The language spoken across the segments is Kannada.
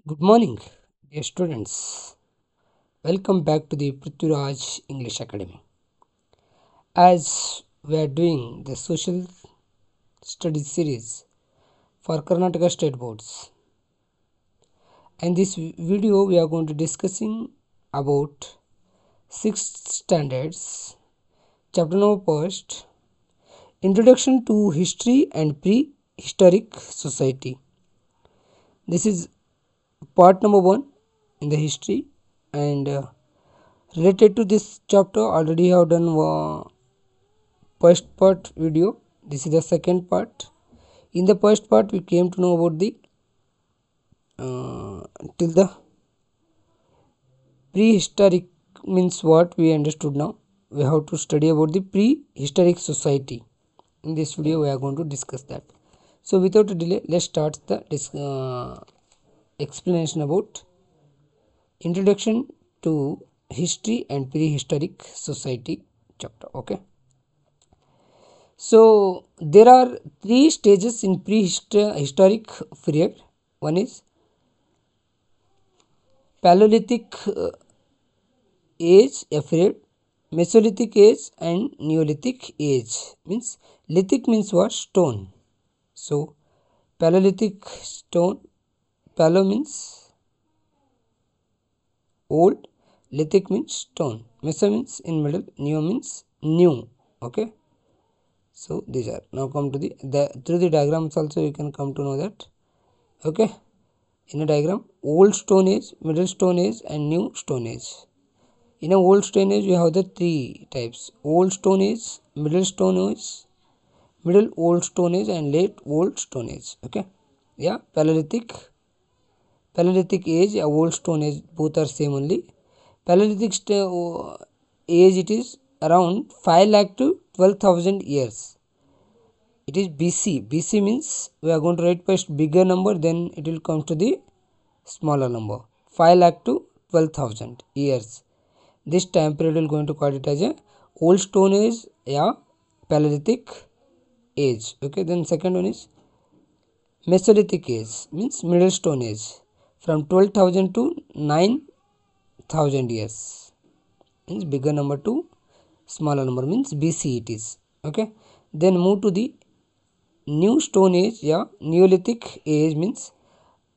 Good morning, dear students. Welcome back to the Prithviraj English Academy. As we are doing the social studies series for Karnataka State Boards, and this video we are going to discussing about 6th standards, chapter number first, Introduction to History and Prehistoric Society. This is part number 1 in the history, and related to this chapter already have done first part video. This is the second part. In the first part we came to know about the till the prehistoric means what we understood. Now we have to study about the prehistoric society. In this video we are going to discuss that. So without a delay, let's start the explanation about Introduction to History and Prehistoric Society chapter. Okay, so there are 3 stages in prehistoric period. One is Paleolithic age period, Mesolithic age, and Neolithic age. Means lithic means what? Stone. So Paleolithic stone, palo means old, lithic means stone, meso means in middle, neo means new. Okay, so these are now come to the through the diagrams also you can come to know that. Okay, in a diagram, old stone age, middle stone age, and new stone age. In a old stone age we have the 3 types: old stone age, middle stone age, middle old stone age, and late old stone age. Okay, yeah, Paleolithic age, old stone age, both are same only. Paleolithic age, it is around 5 lakh to 12,000 years. It is BC. BC means we are going to write first bigger number, then it will come to the smaller number. 5 lakh to 12,000 years. This time period we are going to call it as a old stone age, yeah, Paleolithic age. Okay, then second one is Mesolithic age, means middle stone age, from 12,000 to 9,000 years. Means bigger number to smaller number, means BC it is. Okay, then move to the new stone age, yeah, Neolithic age, means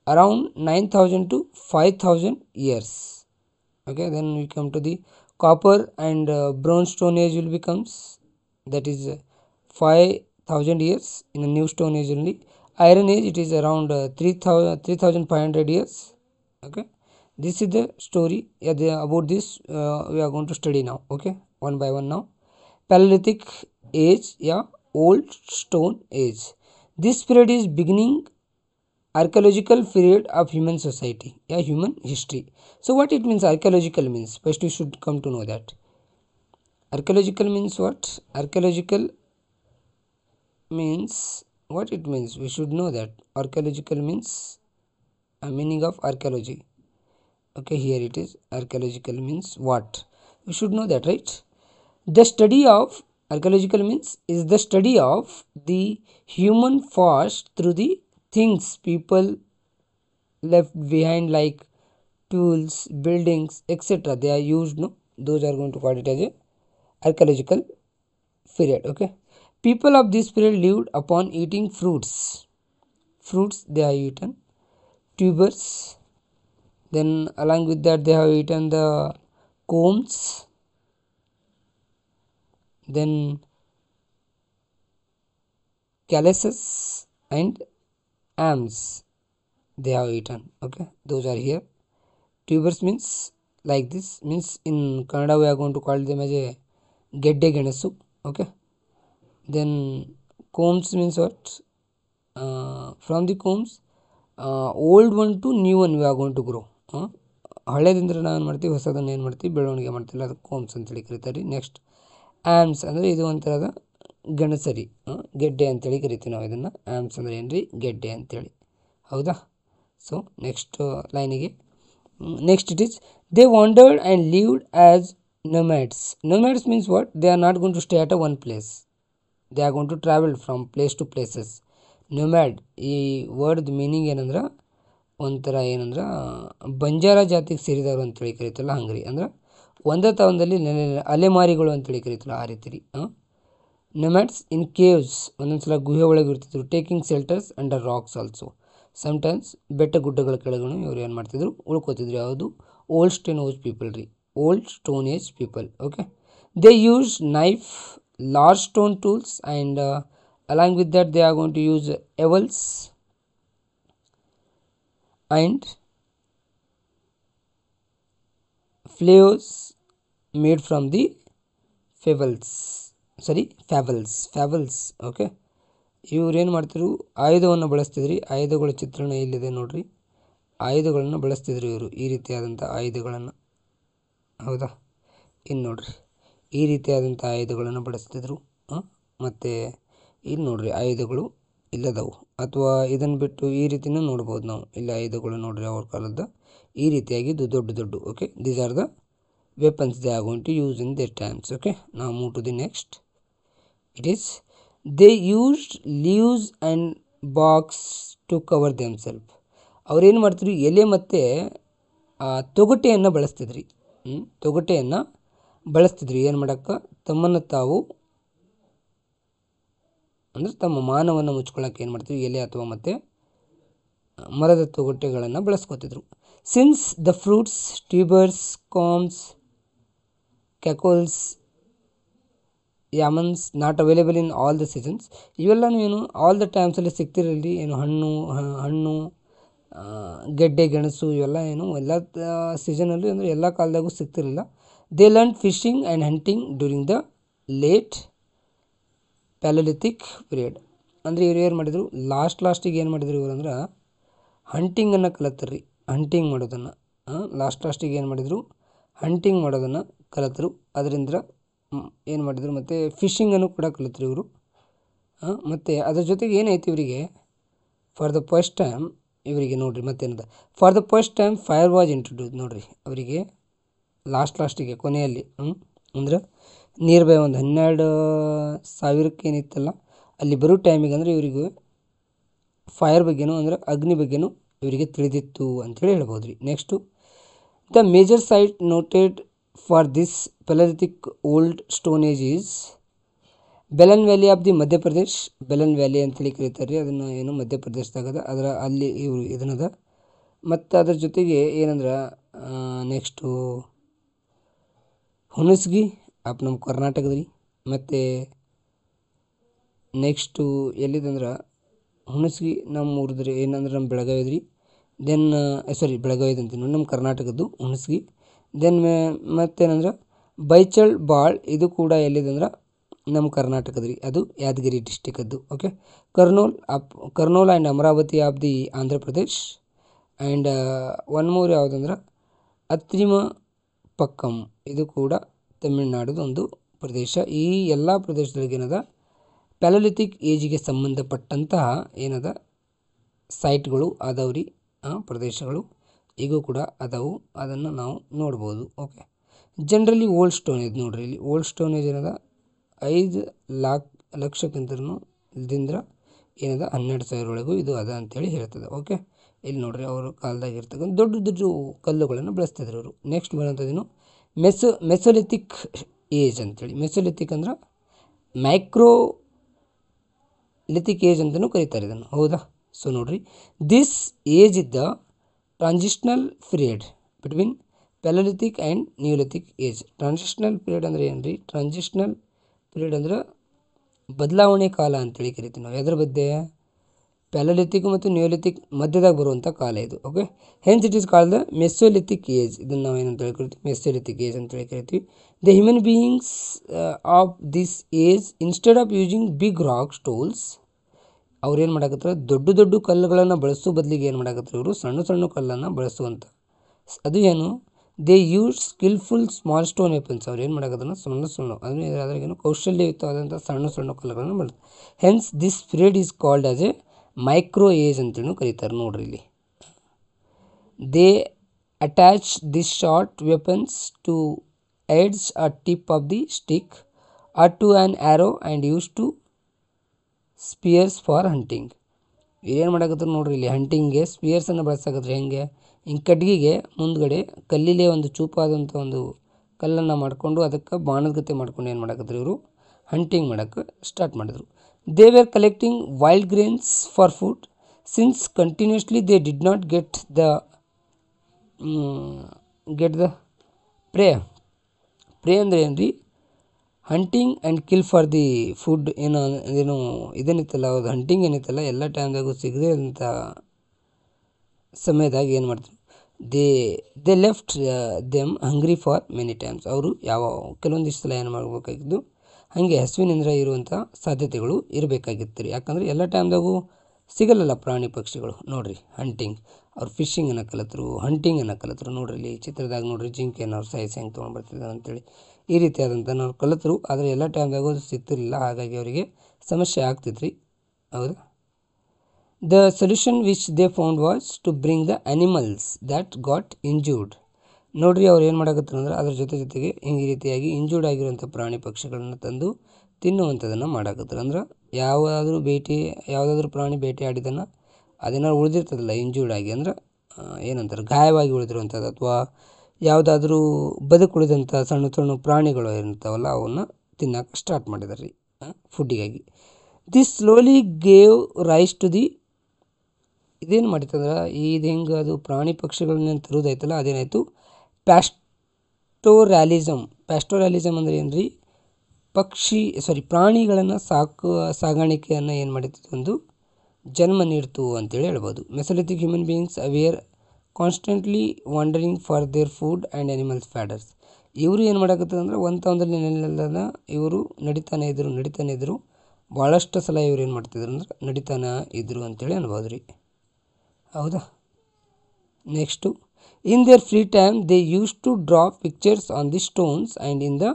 around 9,000 to 5,000 years. Okay, then we come to the copper and bronze stone age will becomes, that is 5,000 years in a new stone age only. Iron age, it is around 3,500 years. Okay, this is the story, yeah, about this we are going to study now. Okay, one by one now. Paleolithic age, yeah, old stone age. This period is beginning archaeological period of human society, yeah, human history. So what it means? Archaeological means, first you should come to know that archaeological means what? Archaeological means what it means, we should know that. Archaeological means a meaning of archaeology. Okay, here it is. Archaeological means what? You should know that, right? The study of archaeological means is the study of the human past through the things people left behind, like tools, buildings, etc. They are used, no? Those are going to call it as a archaeological period. Okay, people of this period lived upon eating fruits. Fruits they have eaten, tubers. Then along with that they have eaten the combs. Then calyces and arms they have eaten. Okay, those are here. Tubers means like this, means in Kannada we are going to call them as a gedde genesu. Okay, then combs means what? From the combs, old one to new one we are going to grow. ಹಳೇದಿಂದ್ರೆ ನಾವೇನು ಮಾಡ್ತೀವಿ, ಹೊಸದನ್ನು ಏನು ಮಾಡ್ತೀವಿ, ಬೆಳವಣಿಗೆ ಮಾಡ್ತೀವಿ, ಅದು ಕೋಮ್ಸ್ ಅಂತೇಳಿ ಕರೀತಾರೆ. ನೆಕ್ಸ್ಟ್ ಆ್ಯಮ್ಸ್ ಅಂದರೆ ಇದು ಒಂಥರದ ಗಣಸರಿ, ಗೆಡ್ಡೆ ಅಂತೇಳಿ ಕರಿತೀವಿ ನಾವು ಇದನ್ನು. ಆ್ಯಮ್ಸ್ ಅಂದರೆ ಏನು ರೀ? ಗೆಡ್ಡೆ ಅಂತೇಳಿ. ಹೌದಾ? ಸೊ ನೆಕ್ಸ್ಟ್ ಲೈನಿಗೆ, next it is they wandered and lived as nomads. Nomads means what? They are not going to stay at a one place. They are going to travel from place to places. Nomad, ಈ ವರ್ಡ್ ಮೀನಿಂಗ್ ಏನಂದ್ರೆ ಒಂಥರ ಏನಂದ್ರೆ ಬಂಜಾರ ಜಾತಿಗೆ ಸೇರಿದವರು ಅಂತೇಳಿ ಕರಿತಲ್ಲ ಹಂಗ್ರಿ. ಅಂದ್ರೆ ಒಂದೇ ತಾವನದಲ್ಲಿ ಅಲೆಮಾರಿಗಳು ಅಂತೇಳಿ ಕರಿತಲ್ಲ ಆ ರೀತಿ ರೀ. ನೆಮ್ಯಾಟ್ಸ್ ಇನ್ ಕೇವ್ಸ್, ಒಂದೊಂದ್ಸಲ ಗುಹೆ ಒಳಗೆ ಇರ್ತಿದ್ರು. Taking shelters under rocks also. Sometimes ಬೆಟ್ಟ ಗುಡ್ಡಗಳ ಕೆಳಗಡೆ ಇವ್ರು ಏನು ಮಾಡ್ತಿದ್ರು, ಉಳ್ಕೋತಿದ್ರು. ಯಾವುದು? ಓಲ್ಡ್ ಸ್ಟೋನ್ ಏಜ್ ಪೀಪಲ್ ರೀ, old stone age people. Okay, they use knife, large stone tools and along with that they are going to use awls and flails made from the fables. Okay, ಇವ್ರು ಏನು ಮಾಡ್ತಿದ್ರು, ಆಯುಧವನ್ನು ಬಳಸ್ತಿದ್ರಿ. ಆಯುಧಗಳ ಚಿತ್ರಣ ಇಲ್ಲಿದೆ ನೋಡ್ರಿ. ಆಯುಧಗಳನ್ನು ಬಳಸ್ತಿದ್ರು ಇವರು, ಈ ರೀತಿಯಾದಂಥ ಆಯುಧಗಳನ್ನು. ಹೌದಾ, ಇನ್ನು ನೋಡ್ರಿ, ಈ ರೀತಿಯಾದಂಥ ಆಯುಧಗಳನ್ನು ಬಳಸ್ತಿದ್ರು. ಮತ್ತು ಇಲ್ಲಿ ನೋಡ್ರಿ ಆಯುಧಗಳು ಇಲ್ಲದವು, ಅಥವಾ ಇದನ್ನು ಬಿಟ್ಟು ಈ ರೀತಿನೂ ನೋಡ್ಬೋದು ನಾವು. ಇಲ್ಲಿ ಆಯುಧಗಳು ನೋಡ್ರಿ ಅವ್ರ ಕಾಲದ ಈ ರೀತಿಯಾಗಿ ದೊಡ್ಡ. Okay, these are the weapons they are going to use in their times. Okay, ನಾವು move to the next. It is they used leaves and box to cover themself. ಅವ್ರೇನು ಮಾಡ್ತಿದ್ರು, ಎಲೆ ಮತ್ತು ತೊಗಟೆಯನ್ನು ಬಳಸ್ತಿದ್ರಿ. ತೊಗಟೆಯನ್ನು ಬಳಸ್ತಿದ್ರು ಏನು ಮಾಡೋಕ್ಕೆ, ತಮ್ಮನ್ನು ತಾವು ಅಂದರೆ ತಮ್ಮ ಮಾನವನ್ನು ಮುಚ್ಕೊಳ್ಳೋಕೆ ಏನು ಮಾಡ್ತಿದ್ರು, ಎಲೆ ಅಥವಾ ಮತ್ತು ಮರದ ತೊಗಟೆಗಳನ್ನು ಬಳಸ್ಕೊತಿದ್ರು. Since the fruits, tubers, corms, ಕ್ಯಾಕೋಲ್ಸ್, yams not available in all the seasons. ಇವೆಲ್ಲನೂ ಏನು ಆಲ್ ದ ಟೈಮ್ಸಲ್ಲಿ ಸಿಗ್ತಿರಲಿ. ಏನು ಹಣ್ಣು ಗೆಡ್ಡೆ ಗೆಣಸು ಇವೆಲ್ಲ ಏನು ಎಲ್ಲ ಸೀಸನಲ್ಲಿ ಅಂದರೆ ಎಲ್ಲ ಕಾಲದಾಗೂ ಸಿಗ್ತಿರಲಿಲ್ಲ. They learn fishing and hunting during the late palaeolithic period. ಅಂದರೆ ಇವ್ರು ಏನು ಮಾಡಿದರು, ಲಾಸ್ಟಿಗೆ ಏನು ಮಾಡಿದ್ರು ಇವರು ಅಂದ್ರೆ ಹಂಟಿಂಗನ್ನು ಕಲಿತರ್ರಿ. ಹಂಟಿಂಗ್ ಮಾಡೋದನ್ನು ಲಾಸ್ಟಿಗೆ ಏನು ಮಾಡಿದರು, ಹಂಟಿಂಗ್ ಮಾಡೋದನ್ನು ಕಲಿತರು. ಅದರಿಂದ ಏನು ಮಾಡಿದರು, ಮತ್ತು ಫಿಶಿಂಗನ್ನು ಕೂಡ ಕಲಿತರು ಇವರು. ಮತ್ತು ಅದ್ರ ಜೊತೆಗೆ ಏನೈತಿ ಇವರಿಗೆ, ಫಾರ್ ದ ಫಸ್ಟ್ ಟೈಮ್ ಇವರಿಗೆ ನೋಡಿರಿ ಮತ್ತೇನದ, for the first time fire was introduce. ನೋಡಿರಿ ಅವರಿಗೆ ಲಾಸ್ಟಿಗೆ ಕೊನೆಯಲ್ಲಿ ಅಂದ್ರೆ ನಿಯರ್ ಬೈ ಒಂದು 12,000 ಏನಿತ್ತಲ್ಲ ಅಲ್ಲಿ ಬರೋ ಟೈಮಿಗೆ ಅಂದರೆ ಇವರಿಗೆ ಫೈರ್ ಬಗ್ಗೆನೂ ಅಂದ್ರೆ ಅಗ್ನಿ ಬಗ್ಗೆನೂ ಇವರಿಗೆ ತಿಳಿದಿತ್ತು ಅಂಥೇಳಿ ಹೇಳ್ಬೋದು ರೀ. Next, the major site noted for this palaeolithic old stone age is Belan valley of the Madhya Pradesh. Belan valley ಅಂತೇಳಿ ಕರೀತಾರೆ ರೀ ಅದನ್ನು, ಏನು ಮಧ್ಯಪ್ರದೇಶದಾಗದ. ಅಲ್ಲಿ ಇವರು ಇದನ್ನದ. ಮತ್ತು ಅದ್ರ ಜೊತೆಗೆ ಏನಂದ್ರೆ ನೆಕ್ಸ್ಟು ಹುಣಸಗಿ ಅಪ್ ನಮ್ಮ ಕರ್ನಾಟಕದ ರೀ. ಮತ್ತು ನೆಕ್ಸ್ಟು ಎಲ್ಲಿದಂದ್ರೆ ಹುಣಸಗಿ ನಮ್ಮ ಊರದ್ರಿ, ಏನಂದ್ರೆ ನಮ್ಮ ಬೆಳಗಾವಿದ ರೀ. ದೆನ್ ಬೆಳಗಾವಿದ ಅಂತೀನಿ, ನಮ್ಮ ಕರ್ನಾಟಕದ್ದು ಹುಣಸಗಿ. ದೆನ್ ಮತ್ತೇನಂದ್ರೆ ಬೈಚಳ್ ಬಾಳ್, ಇದು ಕೂಡ ಎಲ್ಲಿದಂದ್ರೆ ನಮ್ಮ ಕರ್ನಾಟಕದ ರೀ, ಅದು ಯಾದಗಿರಿ ಡಿಸ್ಟಿಕದ್ದು. Okay, Kurnool and Amaravati of the Andhra Pradesh. And one more ಯಾವುದಂದ್ರೆ ಅತ್ರಿಮ ಪಕ್ಕಂ, ಇದು ಕೂಡ ತಮಿಳುನಾಡುದು ಒಂದು ಪ್ರದೇಶ. ಈ ಎಲ್ಲ ಪ್ರದೇಶದೊಳಗೆ ಏನದ ಪ್ಯಾಲೋಲಿಥಿಕ್ ಏಜಿಗೆ ಸಂಬಂಧಪಟ್ಟಂತಹ ಏನದ ಸೈಟ್ಗಳು ಅದಾವ್ರಿ, ಪ್ರದೇಶಗಳು ಈಗೂ ಕೂಡ ಅದಾವು. ಅದನ್ನು ನಾವು ನೋಡ್ಬೋದು. Okay, generally old stone age ನೋಡ್ರಿ, ಇಲ್ಲಿ ಓಲ್ಡ್ ಸ್ಟೋನ್ ಏಜ್ ಏನದ 5 ಲಕ್ಷಕ್ಕಿಂತನೂ ಇಲ್ದಿಂದ ಏನದ 12,000 ಒಳಗೂ ಇದು ಅದ ಅಂತೇಳಿ ಹೇಳ್ತದೆ. ಓಕೆ, ಇಲ್ಲಿ ನೋಡ್ರಿ ಅವರು ಕಾಲದಾಗ ಇರ್ತಕ್ಕಂಥ ದೊಡ್ಡ ಕಲ್ಲುಗಳನ್ನು ಬಳಸ್ತಿದ್ರು ಅವರು. ನೆಕ್ಸ್ಟ್ ಬರೋಂಥದ್ದೇನು ಮೆಸೊಲಿಥಿಕ್ ಏಜ್ ಅಂತೇಳಿ. ಮೆಸೊಲಿಥಿಕ್ ಅಂದ್ರೆ ಮೈಕ್ರೋಲಿಥಿಕ್ ಏಜ್ ಅಂತಲೂ ಕರೀತಾರೆ ಇದನ್ನು. ಹೌದಾ? ಸೊ ನೋಡ್ರಿ, ದಿಸ್ ಏಜ್ ಇದ್ದ transitional period between palaeolithic and neolithic age. Transitional period ಅಂದರೆ ಏನು ರೀ? ಟ್ರಾನ್ಸಿಷನಲ್ ಪೀರಿಯಡ್ ಅಂದ್ರೆ ಬದಲಾವಣೆ ಕಾಲ ಅಂತೇಳಿ ಕರಿತೀವಿ ನಾವು. ಎದ್ರ ಮಧ್ಯೆ? ಪ್ಯಾಲೋಲಿಥಿಕ್ ಮತ್ತು ನಿಯೋಲಿಥಿಕ್ ಮಧ್ಯದಾಗ ಬರುವಂಥ ಕಾಲ ಇದು. Okay, hence it is called the mesolithic age. ಇದನ್ನು ನಾವು ಏನಂತ ಕರಿತೀವಿ? ಮೆಸೊಲಿಥಿಕ್ ಏಜ್ ಅಂತೇಳಿ ಕರಿತೀವಿ. The human beings of this age instead of using big rock stools, ಅವ್ರು ಏನು ಮಾಡಕತ್ತಾರೆ, ದೊಡ್ಡ ಕಲ್ಲುಗಳನ್ನು ಬಳಸೋ ಬದಲಿಗೆ ಏನು ಮಾಡಕತ್ತಾರೆ ಇವರು ಸಣ್ಣ ಕಲ್ಲನ್ನು ಬಳಸುವಂಥ. ಅದು ಏನು? They use skilful small stone weapons. ಅವ್ರು ಏನು ಮಾಡಕತ್ತಾರ ಸಣ್ಣ ಅಂದರೆ ಅದ್ರಾಗೇನು ಕೌಶಲ್ಯಯುತವಾದಂಥ ಸಣ್ಣ ಕಲ್ಲುಗಳನ್ನು ಬಳಸ್ತಾರೆ. Hence this period is called as a micro age ಅಂತೇಳಿ ಕರೀತಾರೆ. ನೋಡ್ರಿ ಇಲ್ಲಿ they attach this short weapons to edge a tip of the stick or to an arrow and use to spears for hunting. ಏನು ಮಾಡಕತ್ತಾರೆ ನೋಡ್ರಿ ಇಲ್ಲಿ ಹಂಟಿಂಗ್ಗೆ ಸ್ಪಿಯರ್ಸನ್ನು ಬಳಸಕತ್ತಾರೆ. ಹೆಂಗೆ ಹಿಂಗೆ ಕಡ್ಗಿಗೆ ಮುಂದ್ಗಡೆ ಕಲ್ಲಿಲೆ ಒಂದು ಚೂಪಾದಂಥ ಒಂದು ಕಲ್ಲನ್ನು ಮಾಡಿಕೊಂಡು ಅದಕ್ಕೆ ಬಾಣದ ಗತೆ ಮಾಡ್ಕೊಂಡು ಏನು ಮಾಡಕತ್ತಾರೆ ಇವರು ಹಂಟಿಂಗ್ ಮಾಡೋಕ್ಕೆ ಸ್ಟಾರ್ಟ್ ಮಾಡಿದರು. They were collecting wild grains for food since continuously they did not get the pray. Pray ಅಂದರೆ ಏನು ರೀ, hunting and kill for the food ಏನು ಇದೇನಿತ್ತಲ್ಲ ಅದು ಹಂಟಿಂಗ್ ಏನಿತ್ತಲ್ಲ ಎಲ್ಲ ಟೈಮ್ದಾಗೂ ಸಿಗದೇ ಇದ್ದಂಥ ಸಮಯದಾಗ ಏನು ಮಾಡ್ತಾರೆ, they left them hungry for many times. ಅವರು ಕೆಲವೊಂದಿಷ್ಟು ಸಲ ಏನು ಮಾಡಬೇಕಾಗಿದ್ದು ಹಾಗೆ ಹಸುವಿನಿಂದ ಇರುವಂಥ ಸಾಧ್ಯತೆಗಳು ಇರಬೇಕಾಗಿತ್ತು ರೀ. ಯಾಕಂದರೆ ಎಲ್ಲ ಟೈಮ್ದಾಗೂ ಸಿಗಲ್ಲಲ್ಲ ಪ್ರಾಣಿ ಪಕ್ಷಿಗಳು. ನೋಡಿರಿ ಹಂಟಿಂಗ್ ಅವ್ರು ಫಿಶಿಂಗನ್ನು ಕಲಿತರು, ಹಂಟಿಂಗನ್ನು ಕಲಿತರು. ನೋಡ್ರಿ ಇಲ್ಲಿ ಚಿತ್ರದಾಗ ನೋಡ್ರಿ ಜಿಂಕೆಯನ್ನು ಅವ್ರು ಸಾಯಿಸಿ ಹೆಂಗೆ ತೊಗೊಂಡ್ಬರ್ತಿದ್ದಾರೆ ಅಂತೇಳಿ ಈ ರೀತಿಯಾದಂಥ ನಾವು ಕಲಿತರು. ಆದರೆ ಎಲ್ಲ ಟೈಮ್ದಾಗೂ ಅದು ಸಿಗ್ತಿರಲಿಲ್ಲ, ಹಾಗಾಗಿ ಅವರಿಗೆ ಸಮಸ್ಯೆ ಆಗ್ತಿತ್ತು ರೀ. ಹೌದಾ. The solution which they found was to bring the animals that got injured. ನೋಡ್ರಿ ಅವ್ರು ಏನು ಮಾಡಕತ್ತಾರೆ ಅಂದ್ರೆ ಅದ್ರ ಜೊತೆಗೆ ಈ ರೀತಿಯಾಗಿ ಇಂಜೂರ್ಡ್ ಆಗಿರುವಂಥ ಪ್ರಾಣಿ ಪಕ್ಷಿಗಳನ್ನು ತಂದು ತಿನ್ನುವಂಥದ್ದನ್ನು ಮಾಡಕತ್ತಾರೆ. ಅಂದ್ರೆ ಯಾವುದಾದ್ರೂ ಪ್ರಾಣಿ ಬೇಟೆ ಆಡಿದನ್ನು ಅದೇನಾದ್ರು ಉಳಿದಿರ್ತದಲ್ಲ ಇಂಜೂರ್ಡ್ ಆಗಿ, ಅಂದ್ರೆ ಏನಂತಾರೆ ಗಾಯವಾಗಿ ಉಳಿದಿರುವಂಥದ್ದು ಅಥವಾ ಯಾವುದಾದ್ರೂ ಬದುಕುಳಿದಂಥ ಸಣ್ಣ ಸಣ್ಣ ಪ್ರಾಣಿಗಳು ಇರ್ತಾವಲ್ಲ ಅವನ್ನ ತಿನ್ನೋಕೆ ಸ್ಟಾರ್ಟ್ ಮಾಡಿದಾರೆ ರೀ ಫುಡ್ಡಿಗಾಗಿ. This slowly gave rise to the, ಇದೇನು ಮಾಡಿತಂದ್ರೆ ಇದು ಹೆಂಗೆ ಅದು ಪ್ರಾಣಿ ಪಕ್ಷಿಗಳನ್ನ ತರೋದಾಯ್ತಲ್ಲ ಅದೇನಾಯಿತು ಪ್ಯಾಸ್ಟೋರ್ಯಾಲಿಸಮ್ ಅಂದರೆ ಏನು ರೀ, ಪ್ರಾಣಿಗಳನ್ನು ಸಾಗಾಣಿಕೆಯನ್ನು ಏನು ಮಾಡಿತ್ತು ಒಂದು ಜನ್ಮ ನೀಡ್ತು ಅಂತೇಳಿ ಹೇಳ್ಬೋದು. Mesolithic human beings aware constantly wandering for their food and animals fodders. ಇವರು ಏನು ಮಾಡಕತ್ತದ ಅಂದ್ರೆ ಒಂದೊಂದಲ್ಲಿ ನೆಲೆಯಲ್ಲ ಇವರು ನಡಿತಾನೆ ಇದ್ರು ಭಾಳಷ್ಟು ಸಲ ಇವ್ರು ಏನು ಮಾಡ್ತಿದ್ರು ಅಂದ್ರೆ ನಡಿತಾನೆ ಇದ್ರು ಅಂತೇಳಿ ಅನ್ಬೋದು ರೀ. ಹೌದಾ. Next, in their free time they use to draw pictures on the stones and in the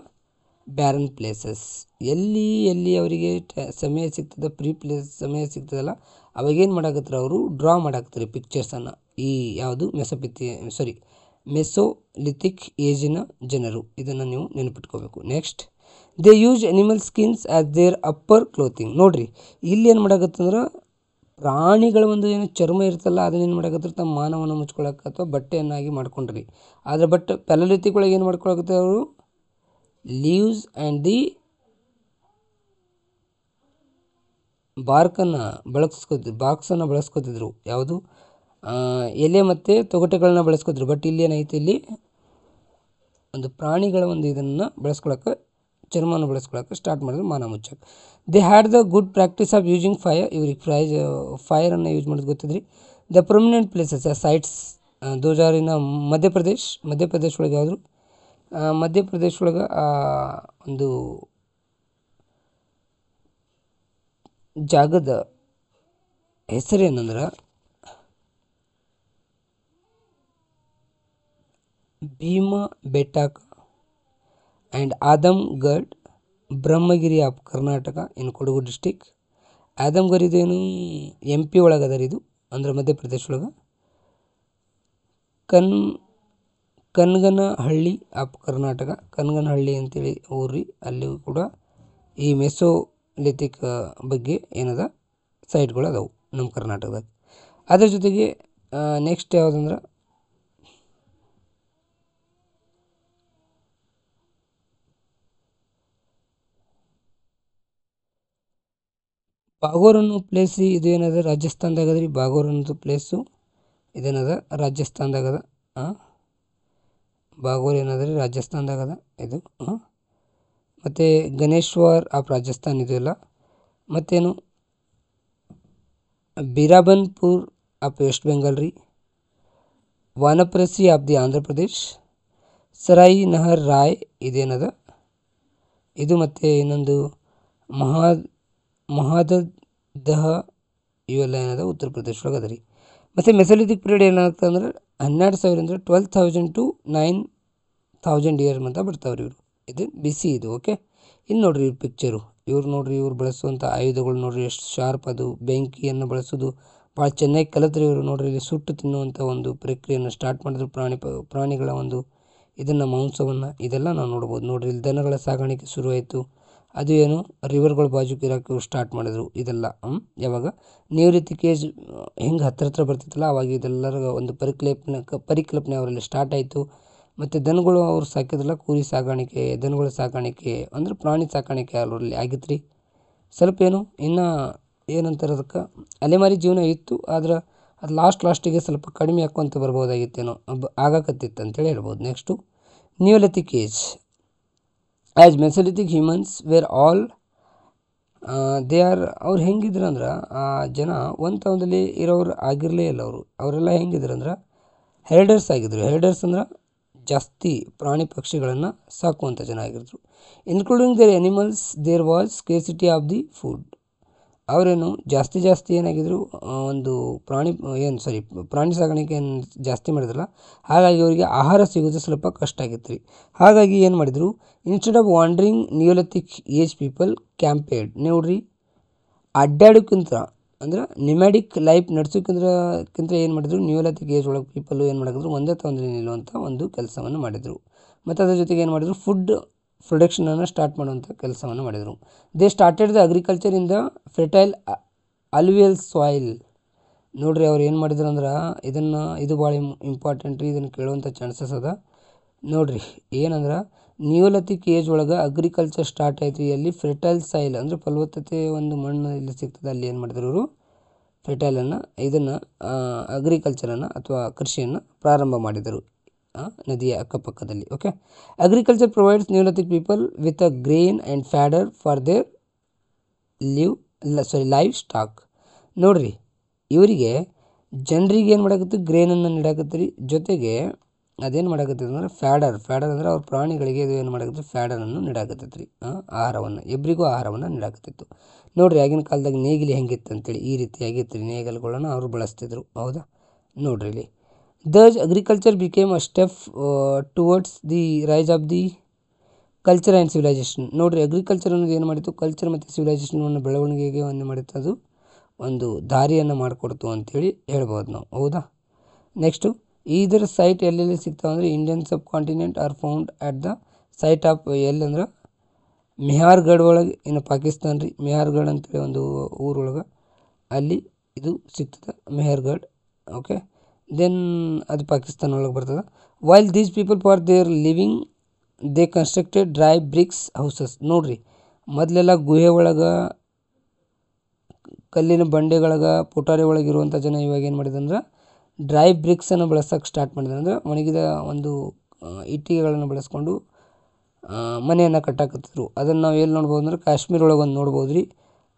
barren places. ಎಲ್ಲಿ ಅವರಿಗೆ ಸಮಯ ಸಿಗ್ತದಲ್ಲ ಅವಾಗೇನು ಮಾಡಾಕತ್ತಾರೆ ಅವರು ಡ್ರಾ ಮಾಡಾಕತ್ತಾರೆ ಪಿಕ್ಚರ್ಸನ್ನು. ಈ ಯಾವುದು ಮೆಸೊಲಿಥಿಕ್ ಏಜಿನ ಜನರು, ಇದನ್ನು ನೀವು ನೆನಪಿಟ್ಕೋಬೇಕು. Next, they use animal skins as their upper clothing. ನೋಡ್ರಿ ಇಲ್ಲಿ ಏನು ಮಾಡಾಕತ್ತಂದ್ರೆ ಪ್ರಾಣಿಗಳ ಒಂದು ಏನು ಚರ್ಮ ಇರ್ತಲ್ಲ ಅದನ್ನೇನು ಮಾಡಾಕತ್ತಾರೆ ತಮ್ಮ ಮಾನವನ್ನು ಮುಚ್ಕೊಳಕ್ಕೆ ಅಥವಾ ಬಟ್ಟೆಯನ್ನಾಗಿ ಮಾಡ್ಕೊಂಡ್ರಿ. ಆದರೆ ಪ್ಯಾಲಿಯೋಲಿಥಿಕ್ ಒಳಗೆ ಏನು ಮಾಡ್ಕೊಳಕತ್ತಾರೆ ಅವರು ಲೀವ್ಸ್ ಆ್ಯಂಡ್ ದಿ ಬಾಕ್ಸನ್ನು ಬಳಸ್ಕೊತಿದ್ರು. ಯಾವುದು ಎಲೆ ಮತ್ತು ತೊಗಟೆಗಳನ್ನ ಬಳಸ್ಕೊತಿದ್ರು. ಬಟ್ ಇಲ್ಲಿ ಏನೈತೆ, ಇಲ್ಲಿ ಒಂದು ಪ್ರಾಣಿಗಳ ಒಂದು ಇದನ್ನು ಬಳಸ್ಕೊಳಕ್ಕೆ ಚರ್ಮವನ್ನು ಬಳಸ್ಕೊಳಕ್ಕೆ ಸ್ಟಾರ್ಟ್ ಮಾಡಿದ್ರು ಮಾನ ಮುಚ್ಚಕ್ಕೆ. They had the good practice of using fire. ಇವ್ರಿಗೆ ಫೈರನ್ನು ಯೂಸ್ ಮಾಡೋದು ಗೊತ್ತಿದ್ರಿ. The prominent places sites those are in Madhya Pradesh ಒಳಗೆ ಯಾವುದು ಮಧ್ಯಪ್ರದೇಶ ಒಳಗೆ ಒಂದು ಜಾಗದ ಹೆಸರೇನಂದ್ರೆ Bhimbetka and Adamgarh Brahmagiri of Karnataka in Kodagu district. Adamgarh ಇದೇನು MP ಒಳಗೆ ಇದು, ಅಂದ್ರೆ ಮಧ್ಯಪ್ರದೇಶ ಒಳಗೆ. ಕನ್ಗನಹಳ್ಳಿ ಆಫ್ ಕರ್ನಾಟಕ, ಕನ್ಗನಹಳ್ಳಿ ಅಂತೇಳಿ ಊರ್ರಿ, ಅಲ್ಲಿಯೂ ಕೂಡ ಈ ಮೆಸೊಲಿಥಿಕ್ ಬಗ್ಗೆ ಏನದ ಸೈಟ್ಗಳು ಅದಾವು ನಮ್ಮ ಕರ್ನಾಟಕದಾಗ. ಅದ್ರ ಜೊತೆಗೆ ನೆಕ್ಸ್ಟ್ ಯಾವುದಂದ್ರೆ ಬಾಗೋರ್ ಅನ್ನೋ ಪ್ಲೇಸ್ ರೀ. ಇದು ಏನದ ರಾಜಸ್ಥಾನದಾಗ ಅದ ರೀ. ಬಾಗೋರ್ ಅನ್ನೋದು ಪ್ಲೇಸು ಇದೇನದ ರಾಜಸ್ಥಾನದಾಗದ. ಬಾಗೋರ್ ಏನದ ರೀ ರಾಜಸ್ಥಾನದಾಗದ ಇದು. ಮತ್ತು ಗಣೇಶ್ವರ್ ಆಫ್ ರಾಜಸ್ಥಾನ್ ಇದೆಯಲ್ಲ. ಮತ್ತೇನು ಬಿರಾಬನ್ಪುರ್ ಆಫ್ ವೆಸ್ಟ್ ಬೆಂಗಾಲ್ ರೀ. ವಾನಪ್ರಸಿ ಆಫ್ ದಿ ಆಂಧ್ರ ಪ್ರದೇಶ್. ಸರಾಯಿ ನಹರ್ ರಾಯ್ ಇದೇನದ ಇದು. ಮತ್ತು ಇನ್ನೊಂದು ಮಹಾದಹ ಇವೆಲ್ಲ ಏನದ ಉತ್ತರ ಪ್ರದೇಶ ಒಳಗೆ ಅದ ರೀ. ಮತ್ತು ಮೆಸೊಲಿಥಿಕ್ ಪೀರಿಯಡ್ ಏನಾಗ್ತದೆ ಅಂದ್ರೆ 12,000 12,000 to 9,000 ಇಯರ್ ಅಂತ ಬರ್ತಾವ್ರಿ ಇವರು. ಇದು ಬಿಸಿ ಇದು. ಓಕೆ, ಇನ್ನು ನೋಡ್ರಿ ಇವ್ರ ಪಿಕ್ಚರು. ಇವ್ರು ಬಳಸುವಂಥ ಆಯುಧಗಳು ನೋಡ್ರಿ ಎಷ್ಟು ಶಾರ್ಪ್ ಅದು. ಬೆಂಕಿಯನ್ನು ಬಳಸೋದು ಭಾಳ ಚೆನ್ನಾಗಿ ಕಲಿತ್ರಿ ಇವರು. ನೋಡ್ರಿ ಇಲ್ಲಿ ಸುಟ್ಟು ತಿನ್ನುವಂಥ ಒಂದು ಪ್ರಕ್ರಿಯೆಯನ್ನು ಸ್ಟಾರ್ಟ್ ಮಾಡಿದ್ರು ಪ್ರಾಣಿಗಳ ಒಂದು ಇದನ್ನು ಮಾಂಸವನ್ನು. ಇದೆಲ್ಲ ನಾವು ನೋಡ್ಬೋದು. ನೋಡ್ರಿ ಇಲ್ಲಿ ದನಗಳ ಸಾಗಾಣಿಕೆ ಶುರುವಾಯಿತು. ಅದು ಏನು ರಿವರ್ಗಳು ಬಾಜುಕ್ ಇರೋಕ್ಕೆ ಸ್ಟಾರ್ಟ್ ಮಾಡಿದ್ರು ಇದೆಲ್ಲ. ಯಾವಾಗ ನಿಯೋಲಿಥಿಕ್ ಏಜ್ ಹೆಂಗೆ ಹತ್ರ ಬರ್ತಿತ್ತಲ್ಲ ಅವಾಗ ಇದೆಲ್ಲರ ಒಂದು ಪರಿಕಲ್ಪನೆ ಅವರಲ್ಲಿ ಸ್ಟಾರ್ಟ್ ಆಯಿತು. ಮತ್ತು ದನಗಳು ಅವ್ರು ಸಾಕಿದ್ರಲ್ಲ, ಕುರಿ ಸಾಗಾಣಿಕೆ, ದನಗಳ ಸಾಕಾಣಿಕೆ ಅಂದ್ರೆ ಪ್ರಾಣಿ ಸಾಕಾಣಿಕೆ ಅವರಲ್ಲಿ ಆಗಿತ್ತು ರೀ. ಸ್ವಲ್ಪ ಏನು ಇನ್ನು ಏನಂತಾರೆ ಅದಕ್ಕೆ ಅಲೆಮಾರಿ ಜೀವನ ಇತ್ತು, ಆದ್ರೆ ಅದು ಲಾಸ್ಟಿಗೆ ಸ್ವಲ್ಪ ಕಡಿಮೆ ಹಾಕ್ಕೊಂತ ಬರ್ಬೋದಾಗಿತ್ತೇನೋ ಆಗಕತ್ತಿತ್ತು ಅಂತೇಳಿ ಹೇಳ್ಬೋದು. Next neolithic age. As mesolithic humans were all they are. ಅವ್ರು ಹೆಂಗಿದ್ರು ಅಂದ್ರೆ ಆ ಜನ ಒಂದು ತವದಲ್ಲಿ ಇರೋರು ಆಗಿರಲೇ ಇಲ್ಲ. ಅವರೆಲ್ಲ ಹೆಂಗಿದ್ರು ಅಂದ್ರೆ ಹೆರ್ಡರ್ಸ್ ಆಗಿದ್ರು. ಹೆರ್ಡರ್ಸ್ ಅಂದ್ರೆ ಜಾಸ್ತಿ ಪ್ರಾಣಿ ಪಕ್ಷಿಗಳನ್ನು ಸಾಕುವಂಥ ಜನ ಆಗಿದ್ರು. Including their animals there was scarcity of the food. ಅವರೇನು ಜಾಸ್ತಿ ಏನಾಗಿದ್ರು, ಒಂದು ಪ್ರಾಣಿ ಸಾಗಾಣಿಕೆಯನ್ನು ಜಾಸ್ತಿ ಮಾಡಿದ್ರಲ್ಲ, ಹಾಗಾಗಿ ಅವರಿಗೆ ಆಹಾರ ಸಿಗೋದು ಸ್ವಲ್ಪ ಕಷ್ಟ ಆಗಿತ್ತು ರೀ. ಹಾಗಾಗಿ ಏನು ಮಾಡಿದರು, instead of wandering neolithic age people camped. ನೋಡ್ರಿ, ಅಡ್ಡಾಡೋಕ್ಕಿಂತ ಅಂದ್ರೆ ನಿಮ್ಯಾಡಿಕ್ ಲೈಫ್ ನಡೆಸೋಕ್ಕಿಂತ ಏನು ಮಾಡಿದ್ರು, ನಿಯೋಲಿಥಿಕ್ ಏಜ್ ಒಳಗೆ ಪೀಪಲ್ಲು ಏನು ಮಾಡಿದ್ರು, ಒಂದೇ ತೊಂದರೆ ನಿಲ್ಲುವಂಥ ಒಂದು ಕೆಲಸವನ್ನು ಮಾಡಿದರು. ಮತ್ತು ಅದ್ರ ಜೊತೆಗೆ ಏನು ಮಾಡಿದ್ರು, ಫುಡ್ ಪ್ರೊಡಕ್ಷನನ್ನು ಸ್ಟಾರ್ಟ್ ಮಾಡುವಂಥ ಕೆಲಸವನ್ನು ಮಾಡಿದರು. They started the agriculture in the fertile alluvial soil. ನೋಡ್ರಿ, ಅವ್ರು ಏನು ಮಾಡಿದ್ರು ಅಂದ್ರೆ ಇದು ಭಾಳ ಇಂಪಾರ್ಟೆಂಟ್ ರೀ, ಇದನ್ನು ಕೇಳುವಂಥ ಚಾನ್ಸಸ್ ಅದ. ನೋಡ್ರಿ ಏನಂದ್ರೆ ನಿಯೋಲಿಥಿಕ್ ಏಜ್ ಒಳಗೆ ಅಗ್ರಿಕಲ್ಚರ್ ಸ್ಟಾರ್ಟ್ ಆಯ್ತು. ಅಲ್ಲಿ ಫೆರ್ಟೈಲ್ ಸಾಯಿಲ್ ಅಂದರೆ ಫಲವತ್ತತೆ ಒಂದು ಮಣ್ಣು ಇಲ್ಲಿ ಸಿಗ್ತದೆ, ಅಲ್ಲಿ ಏನು ಮಾಡಿದ್ರು ಇವರು ಫೆರ್ಟೈಲನ್ನು ಅಗ್ರಿಕಲ್ಚರನ್ನು ಅಥವಾ ಕೃಷಿಯನ್ನು ಪ್ರಾರಂಭ ಮಾಡಿದರು ನದಿಯ ಅಕ್ಕಪಕ್ಕದಲ್ಲಿ. Okay, agriculture provides neolithic people with a grain and fodder for their livestock. ನೋಡ್ರಿ, ಇವರಿಗೆ ಜನರಿಗೆ ಏನು ಮಾಡಾಕತ್ತು, ಗ್ರೇನನ್ನು ನೀಡಾಕತ್ತೀರಿ, ಜೊತೆಗೆ ಅದೇನು ಮಾಡಾಕತ್ತೈತೆ ಅಂದ್ರೆ ಫ್ಯಾಡರ್ ಅಂದ್ರೆ ಅವ್ರ ಪ್ರಾಣಿಗಳಿಗೆ ಇದು ಏನು ಮಾಡಾಕತ್ತು, ಫ್ಯಾಡರನ್ನು ನೀಡಾಕತ್ತೈತೆ ರೀ, ಆಹಾರವನ್ನು, ಇಬ್ಬರಿಗೂ ಆಹಾರವನ್ನು ನೀಡಾಕತ್ತಿತ್ತು. ನೋಡ್ರಿ, ಆಗಿನ ಕಾಲದಾಗ ನೇಗಿಲಿ ಹೆಂಗಿತ್ತು ಅಂತೇಳಿ ಈ ರೀತಿಯಾಗಿತ್ತು ರೀ. ನೇಗಿಲುಗಳನ್ನು ಅವರು ಬಳಸ್ತಿದ್ರು. ಹೌದಾ, ನೋಡ್ರಿ ಇಲ್ಲಿ thus agriculture became a step towards the rise of the culture and civilisation. ನೋಡ್ರಿ, ಅಗ್ರಿಕಲ್ಚರ್ ಅನ್ನೋದು ಏನು ಮಾಡಿತ್ತು, ಕಲ್ಚರ್ ಮತ್ತು ಸಿವಿಲೈಸೇಷನ್ ಬೆಳವಣಿಗೆಗೆ ಒಂದು ಮಾಡಿತ್ತು, ಒಂದು ದಾರಿಯನ್ನು ಮಾಡಿಕೊಡ್ತು ಅಂಥೇಳಿ ಹೇಳ್ಬೋದು ನಾವು. ಹೌದಾ, ನೆಕ್ಸ್ಟು ಇದರ ಸೈಟ್ ಎಲ್ಲೆಲ್ಲಿ ಸಿಗ್ತಾವೆ ಅಂದರೆ Indian subcontinent are found at the site of ಎಲ್ಲಂದ್ರೆ ಮೆಹಾರ್ಗಢ್ ಒಳಗೆ, ಇನ್ನು ಪಾಕಿಸ್ತಾನ ರೀ, ಮೆಹಾರ್ಗಢ್ ಅಂತೇಳಿ ಒಂದು ಊರೊಳಗೆ ಅಲ್ಲಿ ಇದು ಸಿಗ್ತದೆ, ಮೆಹರ್ಗಢ್. ಓಕೆ, ದೆನ್ ಅದು ಪಾಕಿಸ್ತಾನ ಒಳಗೆ ಬರ್ತದೆ. While these people for their living they constructed dry bricks houses. ನೋಡ್ರಿ, ಮೊದಲೆಲ್ಲ ಗುಹೆ ಒಳಗೆ, ಕಲ್ಲಿನ ಬಂಡೆಗಳಿಗೆ, ಪುಟಾರಿ ಒಳಗಿರುವಂಥ ಜನ ಇವಾಗ ಏನು ಮಾಡಿದಂದ್ರೆ ಡ್ರೈ ಬ್ರಿಕ್ಸನ್ನು ಬಳಸೋಕೆ ಸ್ಟಾರ್ಟ್ ಮಾಡಿದ್ರು. ಅಂದರೆ ಒಣಗಿದ ಒಂದು ಇಟ್ಟಿಗೆಗಳನ್ನು ಬಳಸ್ಕೊಂಡು ಮನೆಯನ್ನು ಕಟ್ಟಾಕತ್ತಿದ್ರು. ಅದನ್ನು ನಾವು ಎಲ್ಲಿ ನೋಡ್ಬೋದು ಅಂದ್ರೆ ಕಾಶ್ಮೀರ ಒಳಗೆ ಒಂದು ನೋಡ್ಬೋದು ರೀ.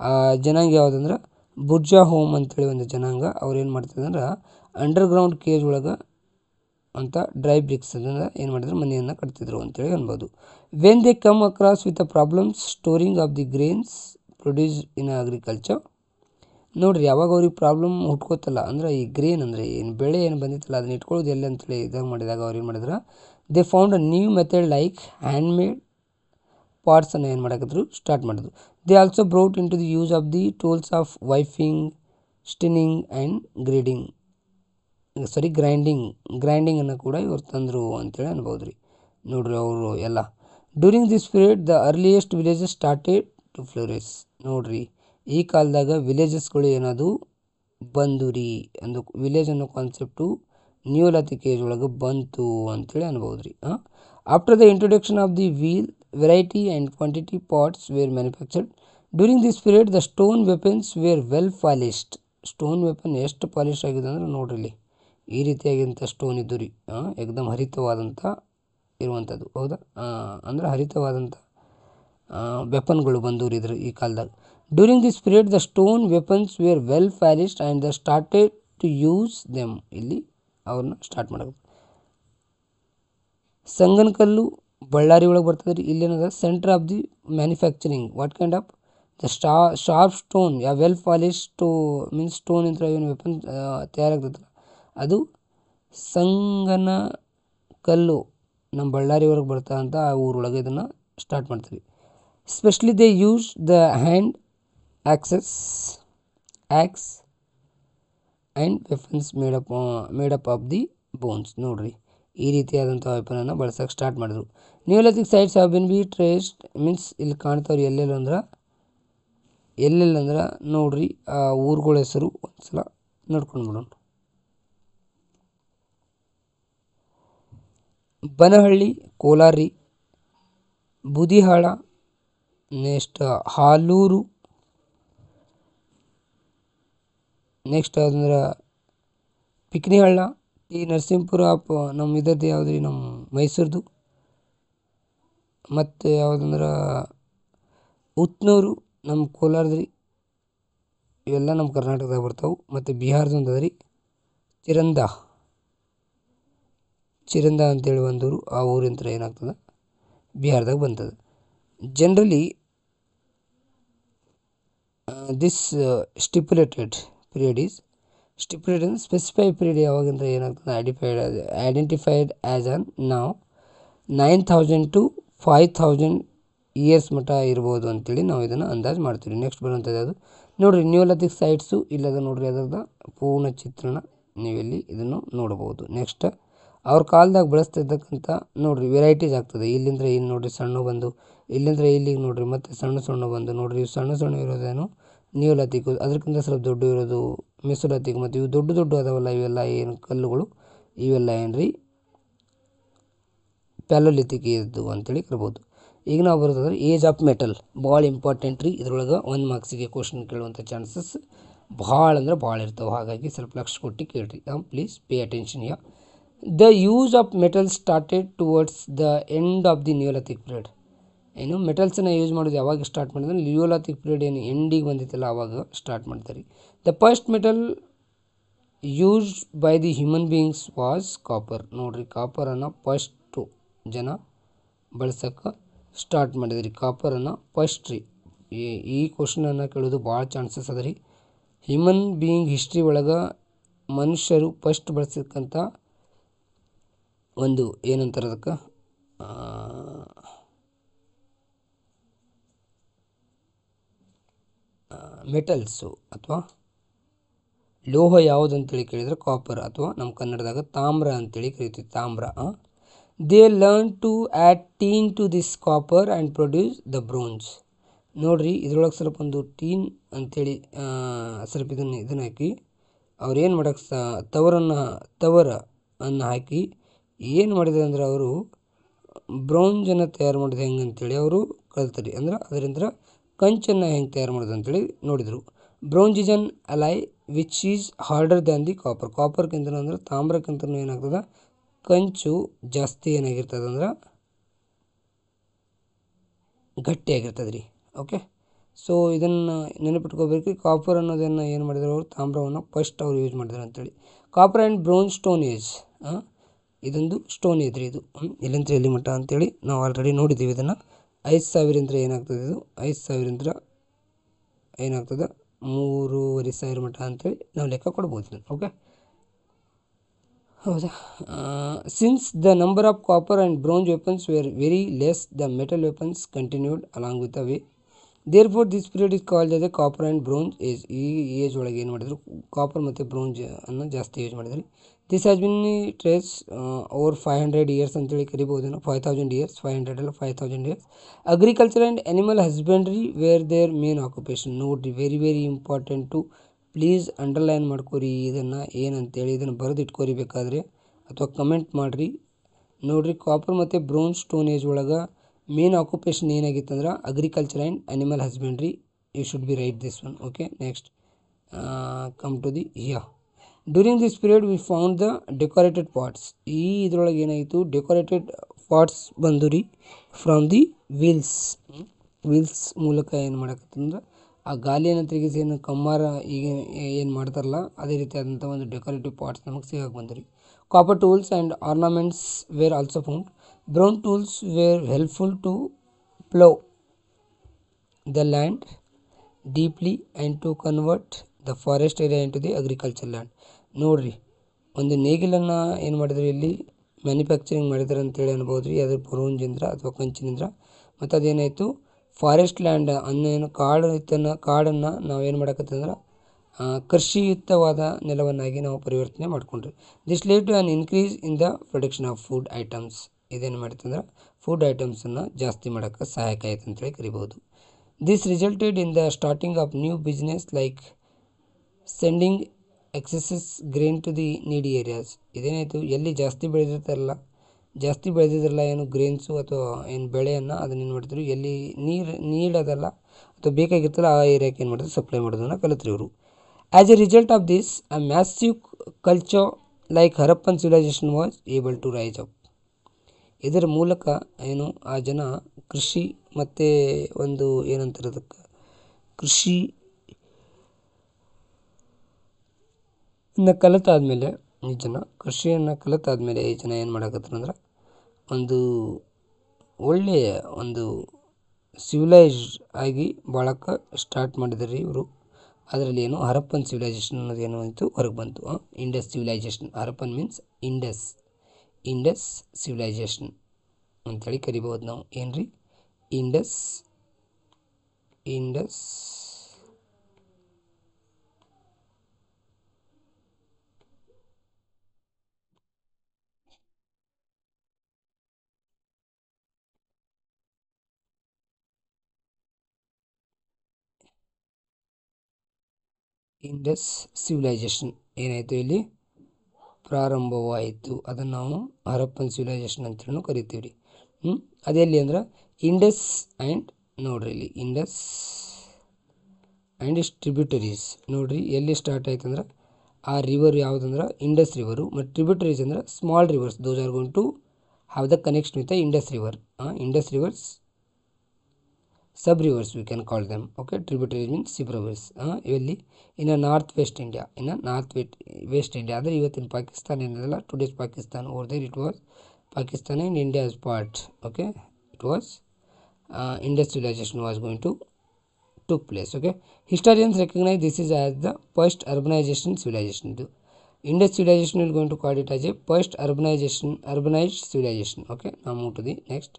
ಆ ಜನಾಂಗ ಯಾವುದಂದ್ರೆ ಬುರ್ಜಾ ಹೋಮ್ ಅಂತೇಳಿ ಒಂದು ಜನಾಂಗ. ಅವ್ರು ಏನು ಮಾಡ್ತಿದ್ರು ಅಂದ್ರೆ ಅಂಡರ್ಗ್ರೌಂಡ್ ಕೇಜ್ ಒಳಗೆ ಅಂತ ಡ್ರೈ ಬ್ರಿಕ್ಸ್ ಅದನ್ನು ಏನು ಮಾಡಿದ್ರು, ಮನೆಯನ್ನು ಕಟ್ತಿದ್ರು ಅಂತೇಳಿ ಅನ್ಬೋದು. When they come across with a problems storing of the grains produce in agriculture. ನೋಡ್ರಿ, ಯಾವಾಗ ಅವ್ರಿಗೆ ಪ್ರಾಬ್ಲಮ್ ಹುಟ್ಕೋತಲ್ಲ, ಅಂದ್ರೆ ಈ ಗ್ರೇನ್ ಅಂದರೆ ಏನು ಬೆಳೆ ಏನು ಬಂದಿತ್ತಲ್ಲ ಅದನ್ನ ಇಟ್ಕೊಳ್ಳೋದು ಎಲ್ಲ ಅಂತೇಳಿ ಇದಾಗ ಮಾಡಿದಾಗ ಅವ್ರು ಏನು ಮಾಡಿದ್ರು, they found a new method like handmade ಪಾಟ್ಸನ್ನು ಏನು ಮಾಡಾಕಿದ್ರು, ಸ್ಟಾರ್ಟ್ ಮಾಡಿದ್ರು. They also brought in to the use of the tools of ವೈಫಿಂಗ್, ಸ್ಟಿನ್ನಿಂಗ್ ಆ್ಯಂಡ್ ಗ್ರೈಂಡಿಂಗನ್ನು ಕೂಡ ಇವ್ರು ತಂದರು ಅಂತೇಳಿ ಅನ್ಬೋದು ರೀ. ನೋಡ್ರಿ, ಅವರು ಎಲ್ಲ during this period the earliest villages started to flourish. ನೋಡ್ರಿ, ಈ ಕಾಲದಾಗ ವಿಲೇಜಸ್ಗಳು ಏನದು ಬಂದು ರೀ, ಅಂದು ವಿಲೇಜ್ ಅನ್ನೋ ಕಾನ್ಸೆಪ್ಟು ನಿಯೋಲಿಥಿಕ್ ಏಜ್ ಒಳಗೆ ಬಂತು ಅಂತೇಳಿ ಅನ್ಬೋದು ರೀ. After the introduction of the wheel, variety and quantity pots were manufactured during this period. The stone weapons were well polished. Stone weapon ಎಷ್ಟು ಪಾಲಿಶ್ ಆಗಿದೆ ಅಂದ್ರೆ ನೋಡ್ರಿ, ಇಲ್ಲಿ ಈ ರೀತಿಯಾಗಿಂಥ ಸ್ಟೋನ್ ಇದ್ದು ರೀ, ಏಕದಮ್ ಹರಿತವಾದಂಥ ಇರುವಂಥದ್ದು. ಹೌದಾ, ಅಂದ್ರೆ ಹರಿತವಾದಂಥ ವೆಪನ್ಗಳು ಬಂದೂರಿ ಇದ್ರ ಈ ಕಾಲದಾಗ. During this period the stone weapons were well polished and the started to use them. ಇಲ್ಲಿ ಅವ್ರನ್ನ ಸ್ಟಾರ್ಟ್ ಮಾಡೋದು. ಸಂಗನಕಲ್ಲು ಬಳ್ಳಾರಿ ಒಳಗೆ ಬರ್ತದೆ ರೀ. ಇಲ್ಲೇನದ centre of the manufacturing. What kind of the sharp stone, ಯಾ ವೆಲ್ ಪಾಲಿಶ್ ಮೀನ್ಸ್ ಸ್ಟೋನ್ ಇಂದ ಏನು ವೆಪನ್ ತಯಾರಾಗ್ತದಲ್ಲ ಅದು ಸಂಗನಕಲ್ಲು ನಮ್ಮ ಬಳ್ಳಾರಿವರೆಗೆ ಬರ್ತಾ ಅಂತ ಆ ಊರೊಳಗೆ ಇದನ್ನು ಸ್ಟಾರ್ಟ್ ಮಾಡ್ತೀವಿ. Specially they use the hand acts and weapons made up of the bones. ನೋಡ್ರಿ, ಈ ರೀತಿಯಾದಂಥ ವೆಪನನ್ನು ಬಳಸೋಕೆ ಸ್ಟಾರ್ಟ್ ಮಾಡಿದ್ರು. Neolithic sites have been B traced means ಇಲ್ಲಿ ಕಾಣ್ತಾವ್ರಿ ಎಲ್ಲೆಲ್ಲಂದ್ರೆ ನೋಡ್ರಿ ಆ ಊರುಗಳ ಹೆಸರು ಒಂದ್ಸಲ ನೋಡ್ಕೊಂಡು ಬಿಡೋಣ. ಬನಹಳ್ಳಿ ಕೋಲಾರ ರೀ, ಬೂದಿಹಾಳ, ನೆಕ್ಸ್ಟ್ ಹಾಲೂರು, ನೆಕ್ಸ್ಟ್ ಅಂದ್ರೆ ಪಿಕ್ನಿಹಳ್ಳ, ಟಿ ನರಸೀಂಪುರ ನಮ್ಮ ಇದದ್ದು ಯಾವ್ದು ರೀ ನಮ್ಮ ಮೈಸೂರದು, ಮತ್ತು ಯಾವುದಂದ್ರೆ ಉತ್ನೂರು ನಮ್ಮ ಕೋಲಾರದ್ರಿ, ಇವೆಲ್ಲ ನಮ್ಮ ಕರ್ನಾಟಕದಾಗ ಬರ್ತಾವೆ. ಮತ್ತು ಬಿಹಾರದೊಂದು ಅದ ರೀ ಚಿರಂದ ಅಂತೇಳಿ ಒಂದೂರು, ಆ ಊರಿಂತ್ರ ಏನಾಗ್ತದೆ ಬಿಹಾರದಾಗ ಬಂತದ. Generally this stipulated period is stipulated specify period ಯಾವಾಗಂದ್ರೆ ಏನಾಗ್ತದೆ ಐಡೆಂಟಿಫೈಡ್ ಆ್ಯಸ್ ಅನ್ ನಾವು 9,000 to 5,000 ಇಯರ್ಸ್ ಮಟ್ಟ ಇರ್ಬೋದು ಅಂತೇಳಿ ನಾವು ಇದನ್ನು ಅಂದಾಜು ಮಾಡ್ತೀವಿ. ನೆಕ್ಸ್ಟ್ ಬರುವಂಥದ್ದು ಅದು ನೋಡಿರಿ ನಿಯೋಲಿಥಿಕ್ ಸೈಟ್ಸು ಇಲ್ಲದ ನೋಡಿರಿ ಅದರದ ಪೂರ್ಣ ಚಿತ್ರಣ ನೀವಿಲ್ಲಿ ಇದನ್ನು ನೋಡ್ಬೋದು. ನೆಕ್ಸ್ಟ್ ಅವ್ರ ಕಾಲದಾಗ ಬಳಸ್ತಿರ್ತಕ್ಕಂಥ ನೋಡಿರಿ ವೆರೈಟೀಸ್ ಆಗ್ತದೆ. ಇಲ್ಲಿಂದ್ರೆ ಇಲ್ಲಿ ನೋಡಿರಿ ಸಣ್ಣ ಬಂದು ಇಲ್ಲಿಂದ್ರೆ ಇಲ್ಲಿಗೆ ನೋಡಿರಿ ಮತ್ತು ಸಣ್ಣ ಬಂದು ನೋಡಿರಿ ಇವು ಸಣ್ಣ ಇರೋದೇನು ನಿಯೋಲಿಥಿಕ್, ಅದಕ್ಕಿಂತ ಸ್ವಲ್ಪ ದೊಡ್ಡ ಇರೋದು ಮೆಸೊಲಿಥಿಕ್, ಮತ್ತು ಇವು ದೊಡ್ಡ ಅದಾವಲ್ಲ ಇವೆಲ್ಲ ಏನು ಕಲ್ಲುಗಳು ಇವೆಲ್ಲ ಏನು ರೀ ಪ್ಯಾಲೋಲಿಥಿಕ್ ಇದ್ದು ಅಂತೇಳಿ ಕರ್ಬೋದು. ಈಗ ನಾವು ಬರೋದಾದ್ರೆ ಏಜ್ ಆಫ್ ಮೆಟಲ್ ಭಾಳ ಇಂಪಾರ್ಟೆಂಟ್ ರೀ. ಇದ್ರೊಳಗೆ 1 ಮಾರ್ಕ್ಸಿಗೆ ಕ್ವಶನ್ ಕೇಳುವಂಥ ಚಾನ್ಸಸ್ ಭಾಳ ಇರ್ತಾವೆ. ಹಾಗಾಗಿ ಸ್ವಲ್ಪ ಲಕ್ಷ ಕೊಟ್ಟು ಕೇಳ್ರಿ. Please pay attention yeah. The use of metal started towards the end of the Neolithic period. ಏನು ಮೆಟಲ್ಸನ್ನು ಯೂಸ್ ಮಾಡೋದು ಯಾವಾಗ ಸ್ಟಾರ್ಟ್ ಮಾಡಿದ್ರೆ ನಿಯೋಲಿಥಿಕ್ ಪೀರಿಯಡ್ ಏನು ಎಂಡಿಗೆ ಬಂದಿತ್ತಲ್ಲ ಆವಾಗ ಸ್ಟಾರ್ಟ್ ಮಾಡ್ತಾರೆ. The first metal used by the human beings was copper. ನೋಡಿರಿ ಕಾಪರನ್ನು ಫಸ್ಟು ಜನ ಬಳಸೋಕೆ ಸ್ಟಾರ್ಟ್ ಮಾಡಿದ್ರಿ. ಕಾಪರನ್ನು ಫಸ್ಟ್ ರೀ. ಈ ಕ್ವಶನನ್ನು ಕೇಳೋದು ಭಾಳ ಚಾನ್ಸಸ್ ಅದ ರೀ. ಹ್ಯೂಮನ್ ಬೀಯಿಂಗ್ ಹಿಸ್ಟ್ರಿ ಒಳಗೆ ಮನುಷ್ಯರು ಫಸ್ಟ್ ಬಳಸಿರ್ತಕ್ಕಂಥ ಒಂದು ಏನಂತಾರೆ ಅದಕ್ಕೆ ಮೆಟಲ್ಸು ಅಥವಾ ಲೋಹ ಯಾವುದು ಅಂತೇಳಿ ಕೇಳಿದರೆ ಕಾಪರ್, ಅಥವಾ ನಮ್ಮ ಕನ್ನಡದಾಗ ತಾಮ್ರ ಅಂತೇಳಿ ಕರಿತೀವಿ ತಾಮ್ರ. They learn to add tin to this copper and produce the bronze. ನೋಡಿರಿ ಇದ್ರೊಳಗೆ ಸ್ವಲ್ಪ ಒಂದು ಟೀನ್ ಅಂಥೇಳಿ ಸ್ವಲ್ಪ ಇದನ್ನು ಹಾಕಿ ಅವ್ರು ಏನು ಮಾಡೋಕ್ಕೆ ತವರನ್ನು ಹಾಕಿ ಏನು ಮಾಡಿದ್ರು ಅಂದ್ರೆ ಅವರು ಬ್ರೌಂಜನ್ನು ತಯಾರು ಮಾಡೋದು ಹೆಂಗೆ ಅಂತೇಳಿ ಅವರು ಕಲ್ತರಿ. ಅಂದ್ರೆ ಅದರಿಂದ ಕಂಚನ್ನು ಹೆಂಗೆ ತಯಾರು ಮಾಡೋದು ಅಂತೇಳಿ ನೋಡಿದರು. Bronze is an alloy which is harder than the copper. ಕಾಪರ್ಗಿಂತ ಅಂದ್ರೆ ತಾಮ್ರಕ್ಕಿಂತ ಏನಾಗ್ತದೆ ಕಂಚು ಜಾಸ್ತಿ ಏನಾಗಿರ್ತದೆ ಅಂದ್ರೆ ಗಟ್ಟಿಯಾಗಿರ್ತದೆ ರೀ. ಓಕೆ, ಸೊ ಇದನ್ನು ನೆನಪಿಟ್ಕೋಬೇಕು. ಕಾಪರ್ ಅನ್ನೋದನ್ನು ಏನು ಮಾಡಿದ್ರು ಅವರು ತಾಮ್ರವನ್ನು ಫಸ್ಟ್ ಅವ್ರು ಯೂಸ್ ಮಾಡಿದ್ರು ಅಂತೇಳಿ. Copper and brown stone age, ಇದೊಂದು ಸ್ಟೋನ್ ಏಜ್ ರೀ. ಇದು ಎಲ್ಲಿಂದ ಎಲ್ಲಿ ಮಟ್ಟ ಅಂತೇಳಿ ನಾವು ಆಲ್ರೆಡಿ ನೋಡಿದ್ದೀವಿ. ಇದನ್ನು 5,000 ಏನಾಗ್ತದೆ, ಇದು 5,000 ಏನಾಗ್ತದೆ 3,500 ಮಟ್ಟ ಅಂತೇಳಿ ನಾವು ಲೆಕ್ಕ ಕೊಡ್ಬೋದು. ಓಕೆ, ಹೌದಾ. Since the number of copper and bronze weapons were very less, the metal weapons continued along with the way. Therefore this period is called as a copper and bronze age. ಈ ಏಜ್ ಒಳಗೆ ಏನು ಮಾಡಿದ್ರು ಕಾಪರ್ ಮತ್ತು ಬ್ರೌಂಜ್ ಅನ್ನು ಜಾಸ್ತಿ ಯೂಸ್ ಮಾಡಿದ್ರಿ. This has been trace over 500 years ಅಂತೇಳಿ ಕರಿಬೋದು. 5,000 ಇಯರ್ಸ್, 500 ಅಲ್ಲ 5,000 years. Agriculture and animal husbandry were their main occupation. ನೋಡಿರಿ ವೆರಿ ಇಂಪಾರ್ಟೆಂಟು. ಪ್ಲೀಸ್ ಅಂಡರ್ಲೈನ್ ಮಾಡ್ಕೊರಿ ಇದನ್ನು ಏನಂತೇಳಿ, ಇದನ್ನು ಬರೆದಿಟ್ಕೊರಿ ಬೇಕಾದರೆ ಅಥವಾ ಕಮೆಂಟ್ ಮಾಡಿರಿ. ನೋಡಿರಿ ಕಾಪರ್ ಮತ್ತು ಬ್ರೌನ್ ಸ್ಟೋನ್ ಏಜ್ ಒಳಗೆ ಮೇನ್ ಆಕ್ಯುಪೇಷನ್ ಏನಾಗಿತ್ತು ಅಂದ್ರೆ agriculture and animal husbandry. You should be write this one. Okay, next come to the during this period we found the decorated pots. ಈ ಇದರೊಳಗೆ ಏನಾಯಿತು ಡೆಕೋರೇಟೆಡ್ ಪಾಟ್ಸ್ ಬಂದು ರೀ ಫ್ರಮ್ ದಿ ವೀಲ್ಸ್ ಮೂಲಕ ಏನು ಮಾಡಕತ್ತಂದ್ರೆ ಆ ಗಾಲಿಯನ್ನು ತೆಗೆಸಿ ಏನು ಕಮ್ಮಾರ ಈಗ ಏನು ಮಾಡ್ತಾರಲ್ಲ ಅದೇ ರೀತಿಯಾದಂಥ ಒಂದು ಡೆಕೋರೇಟಿವ್ ಪಾರ್ಟ್ಸ್ ನಮಗೆ ಸಿಗಕ್ಕೆ ಬಂದ್ರಿ. Copper tools and ornaments were also found. Brown tools were helpful to plough the land deeply and to convert the forest area into the agriculture land. ನೋಡಿರಿ ಒಂದು ನೇಗಿಲನ್ನು ಏನು ಮಾಡಿದ್ರು ಇಲ್ಲಿ ಮ್ಯಾನುಫ್ಯಾಕ್ಚರಿಂಗ್ ಮಾಡಿದ್ದಾರೆ ಅಂತೇಳಿ ಅನ್ಬೋದು ರೀ. ಅದ್ರ ಬ್ರೌಂಜಿಂದ ಅಥವಾ ಕಂಚಿನಿಂದ. ಮತ್ತು ಅದೇನಾಯಿತು ಫಾರೆಸ್ಟ್ ಲ್ಯಾಂಡ್ ಅನ್ನೇನು ಕಾಡನ್ನು ನಾವೇನು ಮಾಡಕತ್ತಂದ್ರೆ ಕೃಷಿಯುಕ್ತವಾದ ನೆಲವನ್ನಾಗಿ ನಾವು ಪರಿವರ್ತನೆ ಮಾಡಿಕೊಂಡ್ರಿ. This led to an increase in the production of food items. ಇದೇನು ಮಾಡ್ತಂದ್ರೆ ಫುಡ್ ಐಟಮ್ಸನ್ನು ಜಾಸ್ತಿ ಮಾಡೋಕ್ಕೆ ಸಹಾಯಕ ಆಯ್ತು ಅಂತೇಳಿ ಕರಿಬೋದು. This resulted in the starting of new business like sending excesses grain to the needy areas. ಇದೇನಾಯಿತು, ಎಲ್ಲಿ ಜಾಸ್ತಿ ಬೆಳೆದಿದ್ರಲ್ಲ ಏನು ಗ್ರೇನ್ಸು ಅಥವಾ ಏನು ಬೆಳೆಯನ್ನು ಅದನ್ನ ಏನು ಮಾಡ್ತಿದ್ರು, ಎಲ್ಲಿ ನೀಡೋದಲ್ಲ ಅಥವಾ ಬೇಕಾಗಿರ್ತಲ್ಲ ಆ ಏರಿಯಾಕ್ಕೆ ಏನು ಮಾಡಿದ್ರು, ಸಪ್ಲೈ ಮಾಡೋದನ್ನು ಕಲಿತ್ರಿ ಇವರು. As a result of this a massive culture like Harappan civilisation was able to rise up. ಇದರ ಮೂಲಕ ಏನು ಆ ಜನ ಕೃಷಿ ಮತ್ತು ಒಂದು ಏನಂತಾರೆ ಅದಕ್ಕೆ ಕೃಷಿ ಕಲಿತಾದ್ಮೇಲೆ ಕಲಿತಾದ್ಮೇಲೆ ಈ ಜನ ಏನು ಮಾಡಕತ್ತಾರಂದ್ರೆ ಒಂದು ಒಳ್ಳೆಯ ಒಂದು ಸಿವಿಲೈಸ್ಡ್ ಆಗಿ ಬಾಳಕ್ಕೆ ಸ್ಟಾರ್ಟ್ ಮಾಡಿದ್ರಿ ಇವರು. ಅದರಲ್ಲಿ ಏನು ಹರಪ್ಪನ್ ಸಿವಿಲೈಸೇಷನ್ ಅನ್ನೋದು ಏನು ಆಯಿತು ಹೊರಗೆ ಬಂತು. Indus civilisation, Harappan means Indus civilisation ಅಂಥೇಳಿ ಕರಿಬೋದು ನಾವು. ಏನ್ರಿ ಇಂಡಸ್ ಸಿವಿಲೈಸೇಷನ್ ಏನಾಯಿತು ಇಲ್ಲಿ ಪ್ರಾರಂಭವಾಯಿತು. ಅದನ್ನು ನಾವು ಹರಪ್ಪನ್ ಸಿವಿಲೈಸೇಷನ್ ಅಂತೇಳಿ ಕರಿತೀವಿ ರೀ. ಅದೆಲ್ಲಿ ಅಂದ್ರೆ ಇಂಡಸ್ ಆ್ಯಂಡ್ ನೋಡ್ರಿ ಇಲ್ಲಿ ಇಂಡಸ್ ಆ್ಯಂಡ್ ಇಸ್ ಟ್ರಿಬ್ಯೂಟರೀಸ್. ನೋಡ್ರಿ ಎಲ್ಲಿ ಸ್ಟಾರ್ಟ್ ಆಯ್ತು ಅಂದ್ರೆ ಆ ರಿವರ್ ಯಾವುದಂದ್ರೆ ಇಂಡಸ್ ರಿವರು, ಮತ್ತು ಟ್ರಿಬ್ಯೂಟರೀಸ್ ಅಂದ್ರೆ small rivers. Those are going to have the connection with the Indus river. Indus rivers sub rivers we can call them. Okay, tributaries means sub rivers. Ivelli in a northwest India, west India, adre ಇವತ್ತಿನ ಪಾಕಿಸ್ತಾನ ಏನಿದೆಲ್ಲ today's Pakistan, over there it was Pakistan and India as part. Okay, it was Indus civilization was going to took place. Okay, historians recognize this is as the first urbanization civilization. Indus civilization is going to call it as a first urbanized civilization. Okay, now move to the next.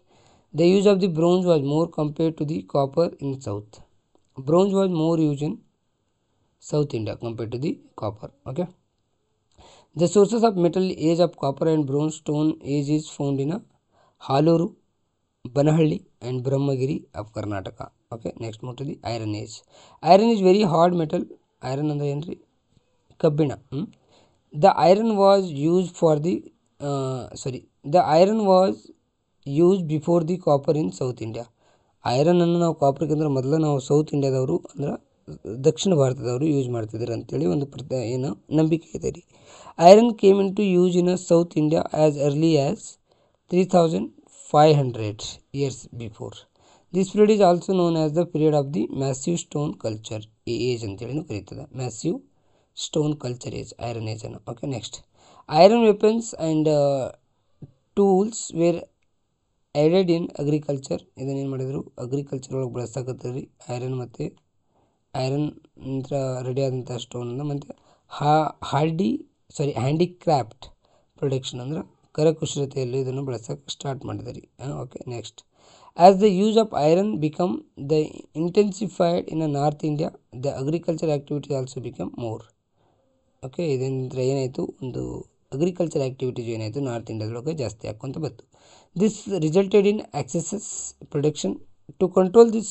The use of the bronze was more compared to the copper in south. Bronze was more used in South India compared to the copper. Okay. The sources of metal age of copper and bronze stone age is found in Haluru, Banahalli and Brahmagiri of Karnataka. Okay. Next move to the iron age. Iron is very hard metal. Iron andre enri kabbina. The iron was used for the iron was use before the copper in South India. ಐರನನ್ನು ನಾವು ಕಾಪರ್ಗಿಂತ ಮೊದಲು ನಾವು ಸೌತ್ ಇಂಡಿಯಾದವರು ಅಂದ್ರೆ ದಕ್ಷಿಣ ಭಾರತದವರು ಯೂಸ್ ಮಾಡ್ತಿದ್ದಾರೆ ಅಂತೇಳಿ ಒಂದು ಏನು ನಂಬಿಕೆ ಇದೆ ರೀ. Iron came in to use in South India as early as 3500 years before. This period is also known as the period of the massive stone culture age ಅಂತೇಳಿ ಕರೀತದೆ. Massive stone culture age, iron ಏಜನ್ನು. Okay, next iron weapons and tools were added in agriculture. ಇದನ್ನೇನು ಮಾಡಿದರು, ಅಗ್ರಿಕಲ್ಚರ್ ಒಳಗೆ ಬಳಸಕತ್ತಾರೆ ರೀ. ಐರನ್ ನಂತರ ರೆಡಿ ಆದಂಥ ಸ್ಟೋನನ್ನು ಮತ್ತು ಹ್ಯಾಂಡಿಕ್ರಾಫ್ಟ್ ಪ್ರೊಡಕ್ಷನ್ ಅಂದ್ರೆ ಕರಕುಶಲತೆಯಲ್ಲಿ ಇದನ್ನು ಬಳಸೋಕೆ ಸ್ಟಾರ್ಟ್ ಮಾಡಿದ್ದಾರೆ. Okay, next as the use of iron become the intensified in north India the agriculture activities also become more. Okay, ಇದರಿಂದ ಏನಾಯಿತು, ಒಂದು ಅಗ್ರಿಕಲ್ಚರ್ ಆ್ಯಕ್ಟಿವಿಟೀಸ್ ಏನಾಯಿತು ನಾರ್ತ್ ಇಂಡಿಯಾದೊಳಗೆ ಜಾಸ್ತಿ ಹಾಕ್ಕೊಂತ ಬಂತು. This resulted in excess production. To control this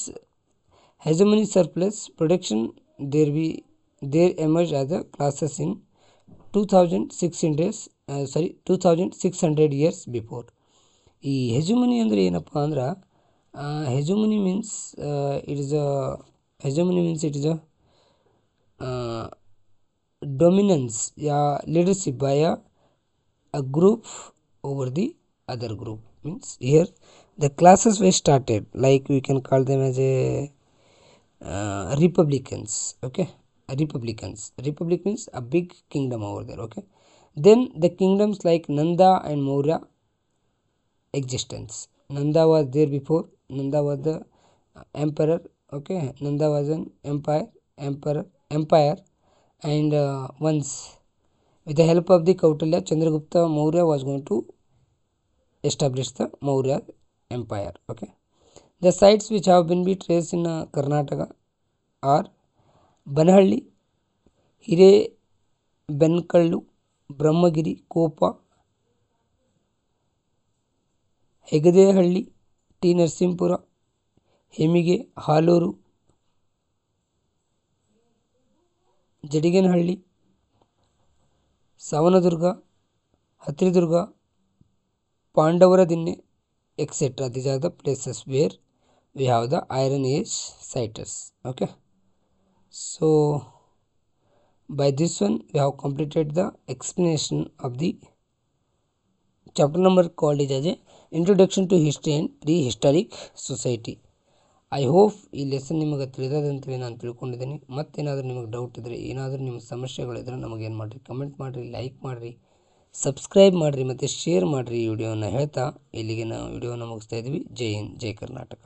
hegemony surplus production, there emerged other classes in 2600 years before. ಈ ಹೆಜುಮನಿ ಅಂದರೆ ಏನಪ್ಪ ಅಂದ್ರೆ hegemony means it is a dominance leadership by a group over the other group. Means here the classes were started, like we can call them as a republicans. Okay, republic means a big kingdom over there. Okay, then the kingdoms like Nanda and Maurya existence. Nanda was there before. Nanda was the emperor. Okay, Nanda was an empire and once with the help of the Kautilya, Chandragupta Maurya was going to establish the Maurya empire. Okay, the sites which have been traced in Karnataka are Banahalli, Hirebenakal, Brahmagiri, Koppa, Hegadehalli, T Narasipura, Hemmige, Halur, Jadigenahalli, Savandurga, Hatridurga, Pandavaradinne, etc. These are the places where we have the Iron Age sites. Okay, so by this one we have completed the explanation of the chapter number called as a Introduction to History and Prehistoric Society. I hope ಈ ಲೆಸನ್ ನಿಮಗೆ ತಿಳಿದಂತೇಳಿ ನಾನು ತಿಳ್ಕೊಂಡಿದ್ದೀನಿ. ಮತ್ತೇನಾದರೂ ನಿಮಗೆ ಡೌಟ್ ಇದ್ದರೆ, ಏನಾದರೂ ನಿಮ್ಮ ಸಮಸ್ಯೆಗಳಿದ್ರೆ ನಮಗೇನು ಮಾಡಿರಿ, ಕಮೆಂಟ್ ಮಾಡಿರಿ, ಲೈಕ್ ಮಾಡಿರಿ, ಸಬ್ಸ್ಕ್ರೈಬ್ ಮಾಡಿರಿ ಮತ್ತು ಶೇರ್ ಮಾಡಿರಿ ಈ ವಿಡಿಯೋನ ಹೇಳ್ತಾ ಇಲ್ಲಿಗೆ ನಾವು ವಿಡಿಯೋನ ಮುಗಿಸ್ತಾ ಇದ್ವಿ. ಜೈ ಹಿಂದ್, ಜೈ ಕರ್ನಾಟಕ.